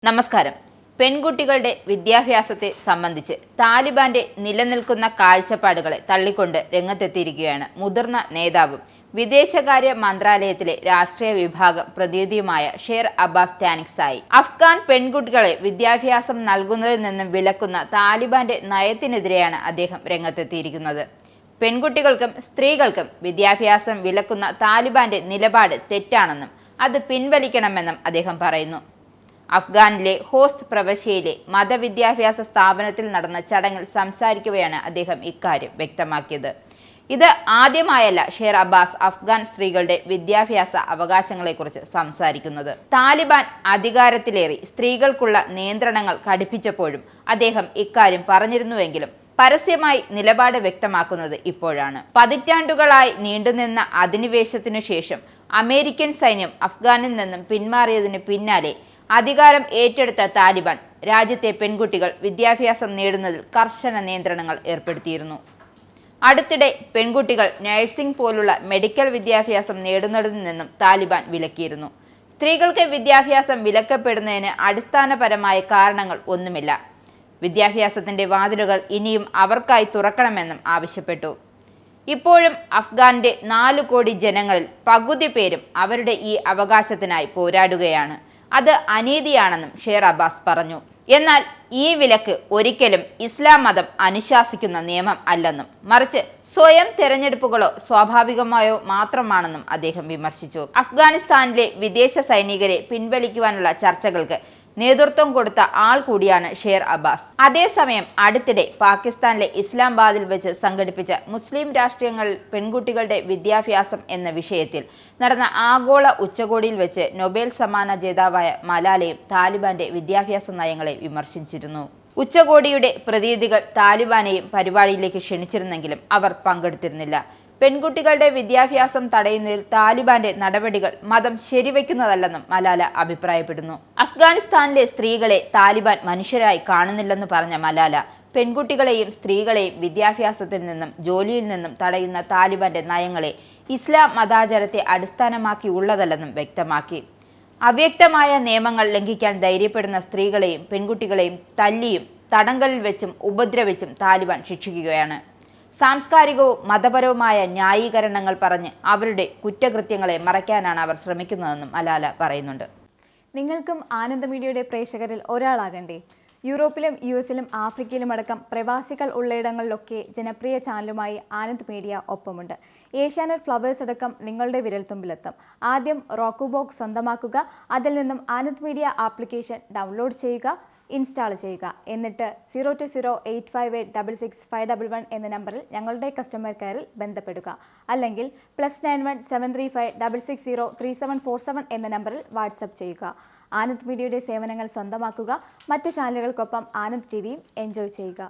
നമസ്കാരം. പെൺകുട്ടികളുടെ വിദ്യാഭ്യാസത്തെ സംബന്ധിച്ച് താലിബാന്റെ നിലനിൽക്കുന്ന കാഴ്ചപ്പാടുകളെ തള്ളിക്കൊണ്ട് രംഗത്തെത്തിയിരിക്കുകയാണ് മുതിർന്ന നേതാവും വിദേശകാര്യ മന്ത്രാലയത്തിലെ രാഷ്ട്രീയ വിഭാഗം പ്രതിനിധിയുമായ ഷേർ അബ്ബാസ് ടാനിക്സായി. അഫ്ഗാൻ പെൺകുട്ടികളെ വിദ്യാഭ്യാസം നൽകുന്നതിൽ നിന്നും വിലക്കുന്ന താലിബാന്റെ നയത്തിനെതിരെയാണ് അദ്ദേഹം രംഗത്തെത്തിയിരിക്കുന്നത്. പെൺകുട്ടികൾക്കും സ്ത്രീകൾക്കും വിദ്യാഭ്യാസം വിലക്കുന്ന താലിബാന്റെ നിലപാട് തെറ്റാണെന്നും അത് പിൻവലിക്കണമെന്നും അദ്ദേഹം പറയുന്നു. അഫ്ഗാനിലെ ഹോസ്റ്റ് പ്രവിശ്യയിലെ മതവിദ്യാഭ്യാസ സ്ഥാപനത്തിൽ നടന്ന ചടങ്ങിൽ സംസാരിക്കവെയാണ് അദ്ദേഹം ഇക്കാര്യം വ്യക്തമാക്കിയത്. ഇത് ആദ്യമായല്ല ഷേർ അബ്ബാസ് അഫ്ഗാൻ സ്ത്രീകളുടെ വിദ്യാഭ്യാസ അവകാശങ്ങളെക്കുറിച്ച് സംസാരിക്കുന്നത്. താലിബാൻ അധികാരത്തിലേറി സ്ത്രീകൾക്കുള്ള നിയന്ത്രണങ്ങൾ കടുപ്പിച്ചപ്പോഴും അദ്ദേഹം ഇക്കാര്യം പറഞ്ഞിരുന്നുവെങ്കിലും പരസ്യമായി നിലപാട് വ്യക്തമാക്കുന്നത് ഇപ്പോഴാണ്. പതിറ്റാണ്ടുകളായി നീണ്ടുനിന്ന അധിനിവേശത്തിനു ശേഷം അമേരിക്കൻ സൈന്യം അഫ്ഗാനിൽ നിന്നും പിന്മാറിയതിന് പിന്നാലെ അധികാരം ഏറ്റെടുത്ത താലിബാൻ രാജ്യത്തെ പെൺകുട്ടികൾ വിദ്യാഭ്യാസം നേടുന്നതിൽ കർശന നിയന്ത്രണങ്ങൾ ഏർപ്പെടുത്തിയിരുന്നു. അടുത്തിടെ പെൺകുട്ടികൾ നഴ്സിംഗ് പോലുള്ള മെഡിക്കൽ വിദ്യാഭ്യാസം നേടുന്നതിൽ നിന്നും താലിബാൻ വിലക്കിയിരുന്നു. സ്ത്രീകൾക്ക് വിദ്യാഭ്യാസം വിലക്കപ്പെടുന്നതിന് അടിസ്ഥാനപരമായ കാരണങ്ങൾ ഒന്നുമില്ല. വിദ്യാഭ്യാസത്തിന്റെ വാതിലുകൾ ഇനിയും അവർക്കായി തുറക്കണമെന്നും ആവശ്യപ്പെട്ടു. ഇപ്പോഴും അഫ്ഗാന്റെ 4 കോടി ജനങ്ങളിൽ പകുതി പേരും അവരുടെ ഈ അവകാശത്തിനായി പോരാടുകയാണ്. അത് അനീതിയാണെന്നും ഷേർ അബ്ബാസ് പറഞ്ഞു. എന്നാൽ ഈ വിലക്ക് ഒരിക്കലും ഇസ്ലാം മതം അനുശാസിക്കുന്ന നിയമം അല്ലെന്നും മറിച്ച് സ്വയം തെരഞ്ഞെടുപ്പുകളോ സ്വാഭാവികമായോ മാത്രമാണെന്നും അദ്ദേഹം വിമർശിച്ചു. അഫ്ഗാനിസ്ഥാനിലെ വിദേശ സൈനികരെ പിൻവലിക്കുവാനുള്ള ചർച്ചകൾക്ക് നേതൃത്വം കൊടുത്ത ആൾ കൂടിയാണ് ഷേർ അബ്ബാസ്. അതേസമയം അടുത്തിടെ പാകിസ്ഥാനിലെ ഇസ്ലാമാബാദിൽ വെച്ച് സംഘടിപ്പിച്ച മുസ്ലിം രാഷ്ട്രീയങ്ങളിൽ പെൺകുട്ടികളുടെ വിദ്യാഭ്യാസം എന്ന വിഷയത്തിൽ നടന്ന ആഗോള ഉച്ചകോടിയിൽ വെച്ച് നൊബേൽ സമ്മാന ജേതാവായ മലാലയും താലിബാന്റെ വിദ്യാഭ്യാസ നയങ്ങളെ വിമർശിച്ചിരുന്നു. ഉച്ചകോടിയുടെ പ്രതിനിധികൾ താലിബാനെയും പരിപാടിയിലേക്ക് ക്ഷണിച്ചിരുന്നെങ്കിലും അവർ പങ്കെടുത്തിരുന്നില്ല. പെൺകുട്ടികളുടെ വിദ്യാഭ്യാസം തടയുന്നതിൽ താലിബാന്റെ നടപടികൾ മതം ശരിവെക്കുന്നതല്ലെന്നും മലാല അഭിപ്രായപ്പെടുന്നു. അഫ്ഗാനിസ്ഥാനിലെ സ്ത്രീകളെ താലിബാൻ മനുഷ്യരായി കാണുന്നില്ലെന്ന് പറഞ്ഞ മലാല പെൺകുട്ടികളെയും സ്ത്രീകളെയും വിദ്യാഭ്യാസത്തിൽ നിന്നും ജോലിയിൽ നിന്നും തടയുന്ന താലിബാന്റെ നയങ്ങളെ ഇസ്ലാം മതാചാരത്തെ അടിസ്ഥാനമാക്കിയുള്ളതല്ലെന്നും വ്യക്തമാക്കി. അവ്യക്തമായ നിയമങ്ങൾ ലംഘിക്കാൻ ധൈര്യപ്പെടുന്ന സ്ത്രീകളെയും പെൺകുട്ടികളെയും തല്ലിയും തടങ്കലിൽ വെച്ചും ഉപദ്രവിച്ചും താലിബാൻ ശിക്ഷിക്കുകയാണ്. സാംസ്കാരികവും മതപരവുമായ ന്യായീകരണങ്ങൾ പറഞ്ഞ് അവരുടെ കുറ്റകൃത്യങ്ങളെ മറയ്ക്കാനാണ് അവർ ശ്രമിക്കുന്നതെന്നും മലാല പറയുന്നുണ്ട്. നിങ്ങൾക്കും ആനന്ദ മീഡിയയുടെ പ്രേക്ഷകരിൽ ഒരാളാകണ്ടേ? യൂറോപ്പിലും US-ലും ആഫ്രിക്കയിലും അടക്കം പ്രവാസികൾ ഉള്ളയിടങ്ങളിലൊക്കെ ജനപ്രിയ ചാനലുമായി ആനന്ദ് മീഡിയ ഒപ്പമുണ്ട്. ഏഷ്യാനെറ്റ് ഫ്ലവേഴ്സ് അടക്കം നിങ്ങളുടെ വിരൽത്തുമ്പിലെത്തും. ആദ്യം റോക്കു ബോക്സ് സ്വന്തമാക്കുക. അതിൽ നിന്നും ആനന്ദ് മീഡിയ ആപ്ലിക്കേഷൻ ഡൗൺലോഡ് ചെയ്യുക, ഇൻസ്റ്റാൾ ചെയ്യുക. എന്നിട്ട് 02085866511 എന്ന നമ്പറിൽ ഞങ്ങളുടെ കസ്റ്റമർ കെയറിൽ ബന്ധപ്പെടുക. അല്ലെങ്കിൽ +91 735 660 3747 എന്ന നമ്പറിൽ വാട്സപ്പ് ചെയ്യുക. ആനന്ദ് മീഡിയയുടെ സേവനങ്ങൾ സ്വന്തമാക്കുക. മറ്റു ചാനലുകൾക്കൊപ്പം ആനന്ദ് TVയും എൻജോയ് ചെയ്യുക.